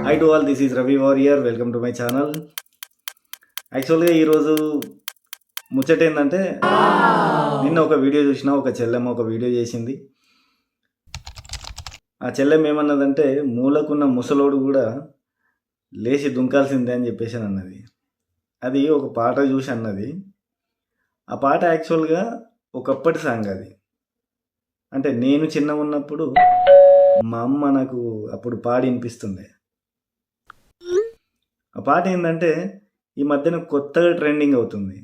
Hi to all, this is Ravi Warrior. Welcome to my channel. యాక్చువల్గా ఈరోజు ముచ్చట ఏంటంటే నిన్న ఒక వీడియో చూసిన, ఒక చెల్లెమ్మ ఒక వీడియో చేసింది. ఆ చెల్లెమ్మ ఏమన్నదంటే మూలకున్న ముసలోడు కూడా లేచి దుంకాల్సిందే అని చెప్పేసి అన్నది. అది ఒక పాట చూసి అన్నది. ఆ పాట యాక్చువల్గా ఒకప్పటి సాంగ్ అది. అంటే నేను చిన్న ఉన్నప్పుడు మా అమ్మ నాకు అప్పుడు పాడి వినిపిస్తుండే. ఆ పాట ఏంటంటే ఈ మధ్యన కొత్తగా ట్రెండింగ్ అవుతుంది.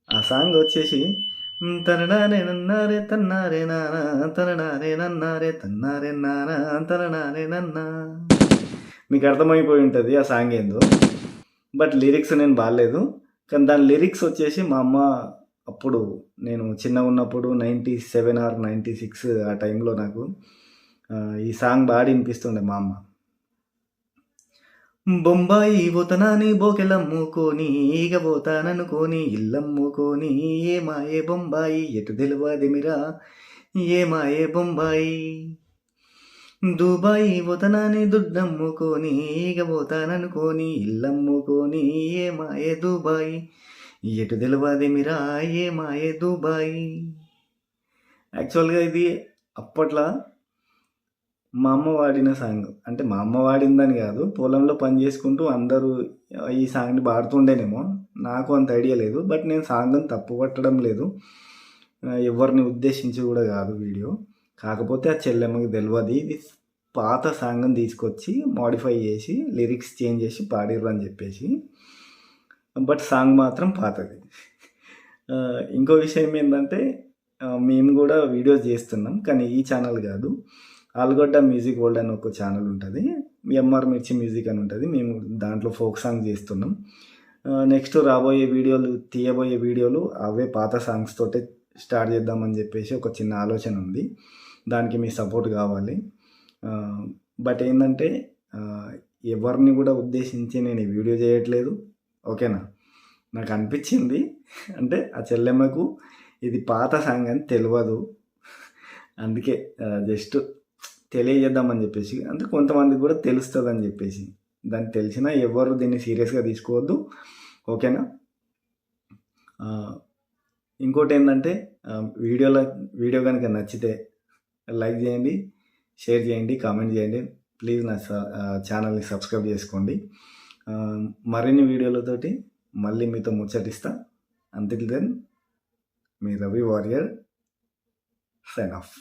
ఆ సాంగ్ వచ్చేసి తననారే నన్నారే తన్నారే నానా తననారే నన్నారే తన్నారే నానా తననారే నన్నా. మీకు అర్థమైపోయి ఉంటుంది ఆ సాంగ్ ఏందో. బట్ లిరిక్స్ నేను బాగాలేదు. కానీ దాని లిరిక్స్ వచ్చేసి మా అమ్మ అప్పుడు నేను చిన్నగా ఉన్నప్పుడు 97 ఆర్ 96 ఆ టైంలో నాకు ఈ సాంగ్ బాగా వినిపిస్తుండే మా అమ్మ. బొంబాయి పోతనాని బోకెలమ్ముకొని ఈగ పోతాననుకోని ఇల్లమ్ముకొని ఏ మాయే బొంబాయి ఎటు తెలివదిమిరా ఏ మాయే బొంబాయి. దుబాయి పోతనాని దుడ్డమ్ముకొని ఈగ పోతాననుకోని ఇల్లమ్ముకొని ఏ మాయే దుబాయి ఎటు తెలివదిమిరా ఏ మాయే దుబాయి. యాక్చువల్గా ఇది అప్పట్లో మా అమ్మ వాడిన సాంగ్. అంటే మా అమ్మ వాడిందని కాదు, పొలంలో పని చేసుకుంటూ అందరూ ఈ సాంగ్ని పాడుతుండేనేమో, నాకు అంత ఐడియా లేదు. బట్ నేను సాంగ్ని తప్పు పట్టడం లేదు, ఎవరిని ఉద్దేశించి కూడా కాదు వీడియో. కాకపోతే ఆ చెల్లెమ్మకి తెలియదు ఇది పాత సాంగ్ని తీసుకొచ్చి మాడిఫై చేసి లిరిక్స్ చేంజ్ చేసి పాడిర్రు అని చెప్పేసి. బట్ సాంగ్ మాత్రం పాతది. ఇంకో విషయం ఏంటంటే మేము కూడా వీడియోస్ చేస్తున్నాం, కానీ ఈ ఛానల్ కాదు, ఆల్గొడ్డ మ్యూజిక్ వరల్డ్ అని ఒక ఛానల్ ఉంటుంది, ఎంఆర్ మిర్చి మ్యూజిక్ అని ఉంటుంది. మేము దాంట్లో ఫోక్ సాంగ్ చేస్తున్నాం. నెక్స్ట్ రాబోయే వీడియోలు, తీయబోయే వీడియోలు అవే పాత సాంగ్స్ తోటే స్టార్ట్ చేద్దామని చెప్పేసి ఒక చిన్న ఆలోచన ఉంది. దానికి మీ సపోర్ట్ కావాలి. బట్ ఏంటంటే ఎవరిని కూడా ఉద్దేశించి నేను ఈ వీడియో చేయట్లేదు, ఓకేనా. నాకు అనిపించింది, అంటే ఆ చెల్లెమ్మకు ఇది పాత సాంగ్ అని తెలియదు, అందుకే జస్ట్ తెలియజేద్దామని చెప్పేసి. అంటే కొంతమందికి కూడా తెలుస్తుంది అని చెప్పేసి. దాన్ని తెలిసినా ఎవరు దీన్ని సీరియస్గా తీసుకోవద్దు, ఓకేనా. ఇంకోటి ఏంటంటే వీడియో కనుక నచ్చితే లైక్ చేయండి, షేర్ చేయండి, కామెంట్ చేయండి. ప్లీజ్ నా ఛానల్ని సబ్స్క్రైబ్ చేసుకోండి. మరిన్ని వీడియోలతోటి మళ్ళీ మీతో ముచ్చటిస్తా. అంటిల్ దెన్, మీ రవి వారియర్, సైన్ ఆఫ్.